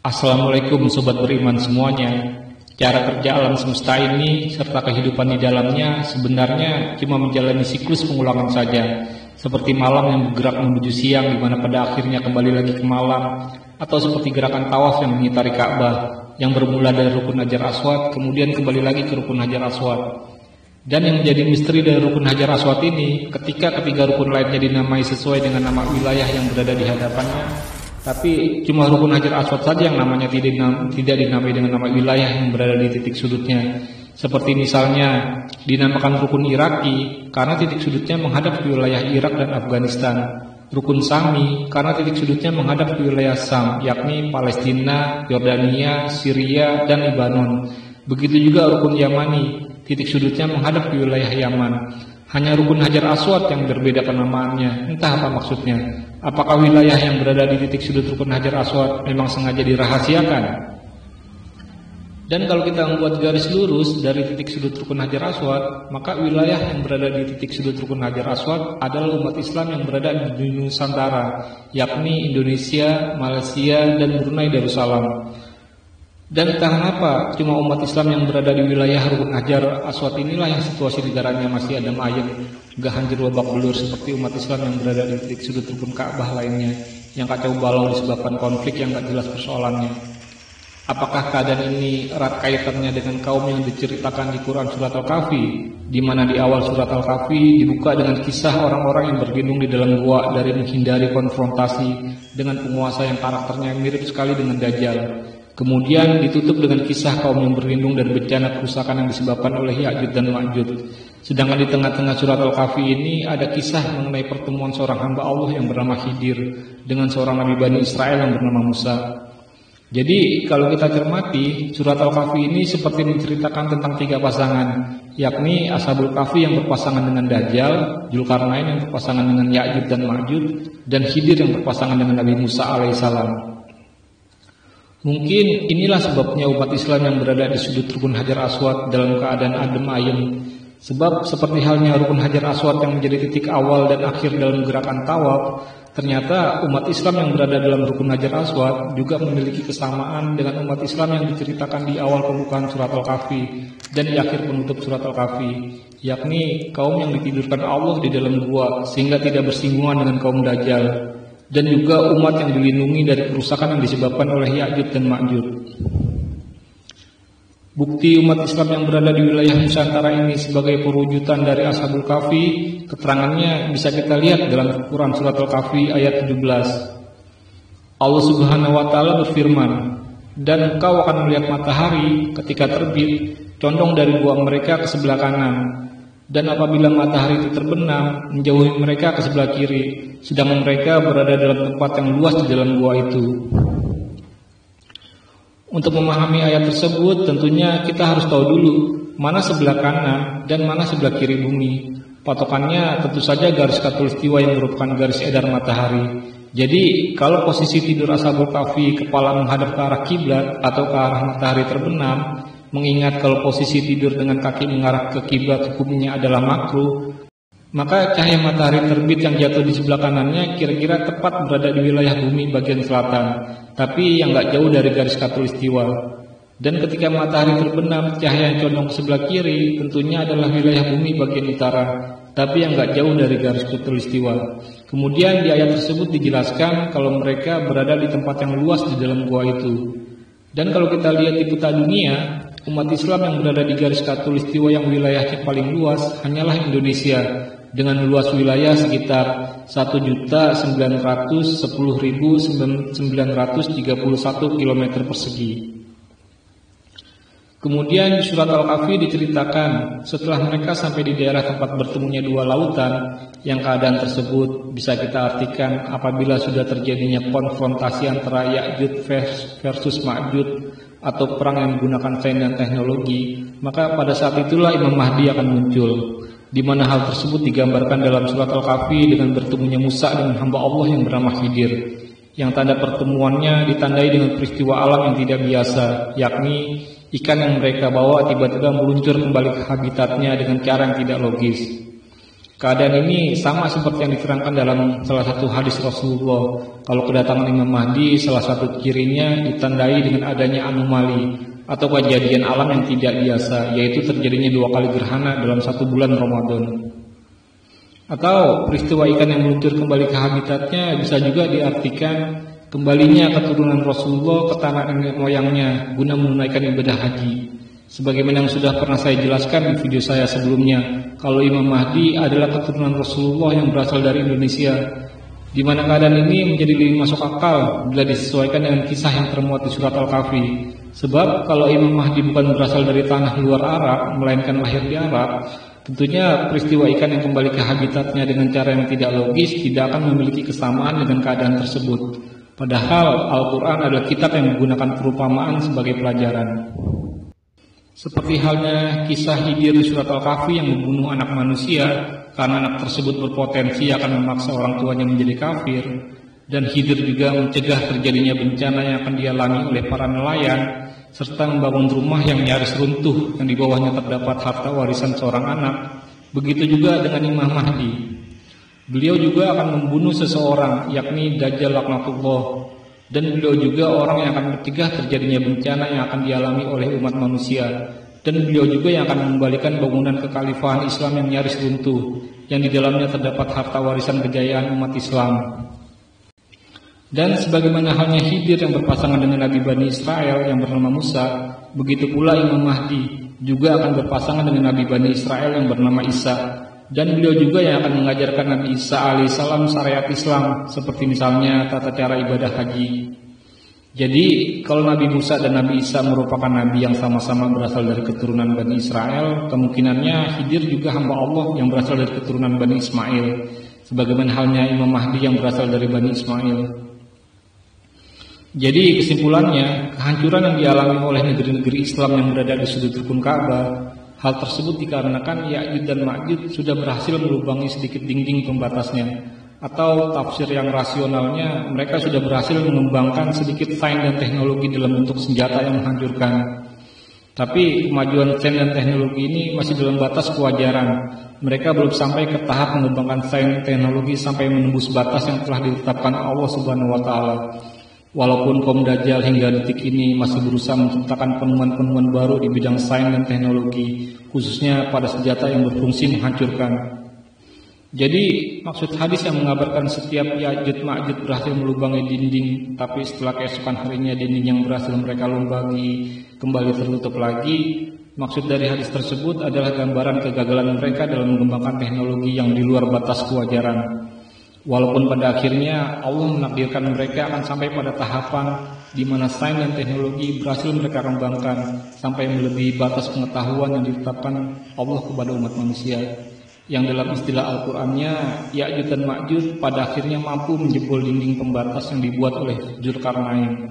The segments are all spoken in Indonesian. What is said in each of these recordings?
Assalamualaikum sobat beriman semuanya. Cara kerja alam semesta ini serta kehidupan di dalamnya sebenarnya cuma menjalani siklus pengulangan saja. Seperti malam yang bergerak menuju siang di mana pada akhirnya kembali lagi ke malam, atau seperti gerakan tawaf yang mengitari Ka'bah yang bermula dari rukun Hajar Aswad kemudian kembali lagi ke rukun Hajar Aswad. Dan yang menjadi misteri dari rukun Hajar Aswad ini, ketika ketiga rukun lainnya dinamai sesuai dengan nama wilayah yang berada di hadapannya, tapi cuma rukun Hajar Aswad saja yang namanya tidak dinamai dengan nama wilayah yang berada di titik sudutnya. Seperti misalnya dinamakan rukun Iraki karena titik sudutnya menghadap ke wilayah Irak dan Afghanistan. Rukun Sami karena titik sudutnya menghadap ke wilayah Sam, yakni Palestina, Yordania, Syria, dan Lebanon. Begitu juga rukun Yamani, titik sudutnya menghadap ke wilayah Yaman. Hanya rukun Hajar Aswad yang berbeda penamaannya. Entah apa maksudnya. Apakah wilayah yang berada di titik sudut rukun Hajar Aswad memang sengaja dirahasiakan? Dan kalau kita membuat garis lurus dari titik sudut rukun Hajar Aswad, maka wilayah yang berada di titik sudut rukun Hajar Aswad adalah umat Islam yang berada di Nusantara, yakni Indonesia, Malaysia, dan Brunei Darussalam. Dan entah kenapa cuma umat Islam yang berada di wilayah rukun Hajar Aswad inilah yang situasi negaranya masih adem ayem, gak hancur babak belur seperti umat Islam yang berada di titik sudut rukun Ka'bah lainnya yang kacau balau disebabkan konflik yang gak jelas persoalannya. Apakah keadaan ini erat kaitannya dengan kaum yang diceritakan di Quran Surat Al-Kahfi, di mana di awal Surat Al-Kahfi dibuka dengan kisah orang-orang yang berlindung di dalam gua dari menghindari konfrontasi dengan penguasa yang karakternya mirip sekali dengan Dajjal. Kemudian ditutup dengan kisah kaum yang berlindung dari bencana kerusakan yang disebabkan oleh Ya'juj dan Ma'juj. Sedangkan di tengah-tengah surat Al-Kahfi ini ada kisah mengenai pertemuan seorang hamba Allah yang bernama Khidir dengan seorang Nabi Bani Israel yang bernama Musa. Jadi kalau kita cermati, surat Al-Kahfi ini seperti menceritakan tentang tiga pasangan, yakni Ashabul Kahfi yang berpasangan dengan Dajjal, Dzulkarnain yang berpasangan dengan Ya'juj dan Ma'juj, dan Khidir yang berpasangan dengan Nabi Musa alaihissalam. Mungkin inilah sebabnya umat Islam yang berada di sudut rukun Hajar Aswad dalam keadaan adem ayem. Sebab seperti halnya rukun Hajar Aswad yang menjadi titik awal dan akhir dalam gerakan tawaf, ternyata umat Islam yang berada dalam rukun Hajar Aswad juga memiliki kesamaan dengan umat Islam yang diceritakan di awal pembukaan surat Al-Kahfi dan di akhir penutup surat Al-Kahfi, yakni kaum yang ditidurkan Allah di dalam gua sehingga tidak bersinggungan dengan kaum Dajjal, dan juga umat yang dilindungi dari kerusakan yang disebabkan oleh Ya'juj dan Ma'juj. Bukti umat Islam yang berada di wilayah Nusantara ini sebagai perwujudan dari Ashabul Kahfi, keterangannya bisa kita lihat dalam Quran Surat Al-Kahfi ayat 17. Allah Subhanahu wa Ta'ala berfirman, "Dan engkau akan melihat matahari ketika terbit, condong dari gua mereka ke sebelah kanan. Dan apabila matahari itu terbenam, menjauhi mereka ke sebelah kiri, sedangkan mereka berada dalam tempat yang luas di dalam gua itu." Untuk memahami ayat tersebut, tentunya kita harus tahu dulu mana sebelah kanan dan mana sebelah kiri bumi. Patokannya tentu saja garis khatulistiwa yang merupakan garis edar matahari. Jadi kalau posisi tidur Ashabul Kahfi kepala menghadap ke arah kiblat atau ke arah matahari terbenam, mengingat kalau posisi tidur dengan kaki mengarah ke kiblat hukumnya adalah makruh, maka cahaya matahari terbit yang jatuh di sebelah kanannya kira-kira tepat berada di wilayah bumi bagian selatan, tapi yang gak jauh dari garis khatulistiwa. Dan ketika matahari terbenam, cahaya yang condong ke sebelah kiri tentunya adalah wilayah bumi bagian utara, tapi yang gak jauh dari garis khatulistiwa. Kemudian di ayat tersebut dijelaskan kalau mereka berada di tempat yang luas di dalam gua itu. Dan kalau kita lihat di peta dunia, umat Islam yang berada di garis khatulistiwa yang wilayahnya paling luas hanyalah Indonesia dengan luas wilayah sekitar 1.910.931 km persegi. Kemudian di surat Al-Kahfi diceritakan setelah mereka sampai di daerah tempat bertemunya dua lautan, yang keadaan tersebut bisa kita artikan apabila sudah terjadinya konfrontasi antara Ya'juj versus Ma'juj atau perang yang menggunakan sains dan teknologi, maka pada saat itulah Imam Mahdi akan muncul, di mana hal tersebut digambarkan dalam surat Al-Kahfi dengan bertemunya Musa dengan hamba Allah yang bernama Khidir, yang tanda pertemuannya ditandai dengan peristiwa alam yang tidak biasa, yakni ikan yang mereka bawa tiba-tiba meluncur kembali ke habitatnya dengan cara yang tidak logis. Keadaan ini sama seperti yang diterangkan dalam salah satu hadis Rasulullah. Kalau kedatangan Imam Mahdi, salah satu cirinya ditandai dengan adanya anomali atau kejadian alam yang tidak biasa, yaitu terjadinya 2 kali gerhana dalam 1 bulan Ramadan. Atau peristiwa ikan yang meluncur kembali ke habitatnya bisa juga diartikan kembalinya keturunan Rasulullah ke tanah nenek moyangnya guna menunaikan ibadah haji. Sebagaimana yang sudah pernah saya jelaskan di video saya sebelumnya, kalau Imam Mahdi adalah keturunan Rasulullah yang berasal dari Indonesia, di mana keadaan ini menjadi lebih masuk akal bila disesuaikan dengan kisah yang termuat di surat Al-Kahfi. Sebab kalau Imam Mahdi bukan berasal dari tanah luar Arab, melainkan lahir di Arab, tentunya peristiwa ikan yang kembali ke habitatnya dengan cara yang tidak logis tidak akan memiliki kesamaan dengan keadaan tersebut. Padahal Al-Quran adalah kitab yang menggunakan perumpamaan sebagai pelajaran. Seperti halnya kisah Khidir di surat Al-Kahfi yang membunuh anak manusia karena anak tersebut berpotensi akan memaksa orang tuanya menjadi kafir, dan Khidir juga mencegah terjadinya bencana yang akan dialami oleh para nelayan, serta membangun rumah yang nyaris runtuh yang di bawahnya terdapat harta warisan seorang anak. Begitu juga dengan Imam Mahdi. Beliau juga akan membunuh seseorang, yakni Dajjal laknatullah. Dan beliau juga orang yang akan mencegah terjadinya bencana yang akan dialami oleh umat manusia. Dan beliau juga yang akan mengembalikan bangunan kekhalifahan Islam yang nyaris runtuh, yang di dalamnya terdapat harta warisan kejayaan umat Islam. Dan sebagaimana halnya Khidir yang berpasangan dengan Nabi Bani Israel yang bernama Musa, begitu pula Imam Mahdi juga akan berpasangan dengan Nabi Bani Israel yang bernama Isa. Dan beliau juga yang akan mengajarkan Nabi Isa alaihissalam syariat Islam, seperti misalnya tata cara ibadah haji. Jadi kalau Nabi Musa dan Nabi Isa merupakan nabi yang sama-sama berasal dari keturunan Bani Israel, kemungkinannya Khidir juga hamba Allah yang berasal dari keturunan Bani Ismail, sebagaimana halnya Imam Mahdi yang berasal dari Bani Ismail. Jadi kesimpulannya, kehancuran yang dialami oleh negeri-negeri Islam yang berada di sudut rukun Ka'bah, hal tersebut dikarenakan Ya'juj dan Ma'juj sudah berhasil melubangi sedikit dinding pembatasnya. Atau tafsir yang rasionalnya, mereka sudah berhasil mengembangkan sedikit sains dan teknologi dalam bentuk senjata yang menghancurkan. Tapi kemajuan sains dan teknologi ini masih dalam batas kewajaran. Mereka belum sampai ke tahap mengembangkan sains dan teknologi sampai menembus batas yang telah ditetapkan Allah Subhanahu wa taala. Walaupun kaum Dajjal hingga detik ini masih berusaha menciptakan penemuan-penemuan baru di bidang sains dan teknologi, khususnya pada senjata yang berfungsi menghancurkan. Jadi maksud hadis yang mengabarkan setiap Ya'juj Ma'juj berhasil melubangi dinding, tapi setelah keesokan harinya dinding yang berhasil mereka lubangi kembali tertutup lagi, maksud dari hadis tersebut adalah gambaran kegagalan mereka dalam mengembangkan teknologi yang di luar batas kewajaran. Walaupun pada akhirnya Allah menakdirkan mereka akan sampai pada tahapan di mana sains dan teknologi berhasil mereka kembangkan sampai melebihi batas pengetahuan yang ditetapkan Allah kepada umat manusia, yang dalam istilah Al-Qur'annya Ya'juj dan Ma'juj pada akhirnya mampu menjebol dinding pembatas yang dibuat oleh Dzulkarnain.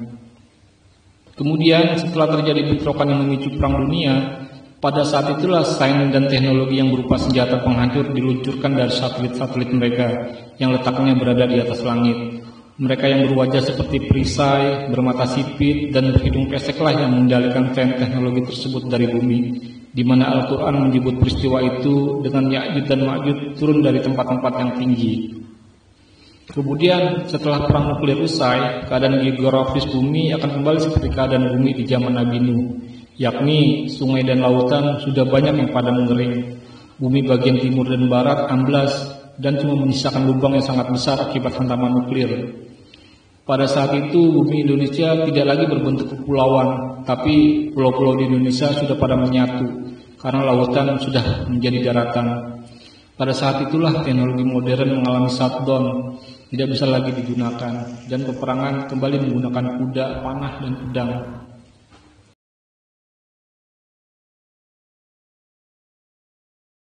Kemudian setelah terjadi bentrokan yang memicu perang dunia, pada saat itulah sains dan teknologi yang berupa senjata penghancur diluncurkan dari satelit-satelit mereka yang letaknya berada di atas langit. Mereka yang berwajah seperti perisai, bermata sipit, dan berhidung peseklah yang mengendalikan sains teknologi tersebut dari bumi, di mana Al-Quran menyebut peristiwa itu dengan Ya'juj dan Ma'juj turun dari tempat-tempat yang tinggi. Kemudian setelah perang nuklir usai, keadaan geografis bumi akan kembali seperti keadaan bumi di zaman Nabi Nuh, yakni sungai dan lautan sudah banyak yang pada mengering. Bumi bagian timur dan barat amblas dan cuma menyisakan lubang yang sangat besar akibat hantaman nuklir. Pada saat itu bumi Indonesia tidak lagi berbentuk kepulauan, tapi pulau-pulau di Indonesia sudah pada menyatu karena lautan sudah menjadi daratan. Pada saat itulah teknologi modern mengalami shutdown, tidak bisa lagi digunakan, dan peperangan kembali menggunakan kuda, panah, dan pedang.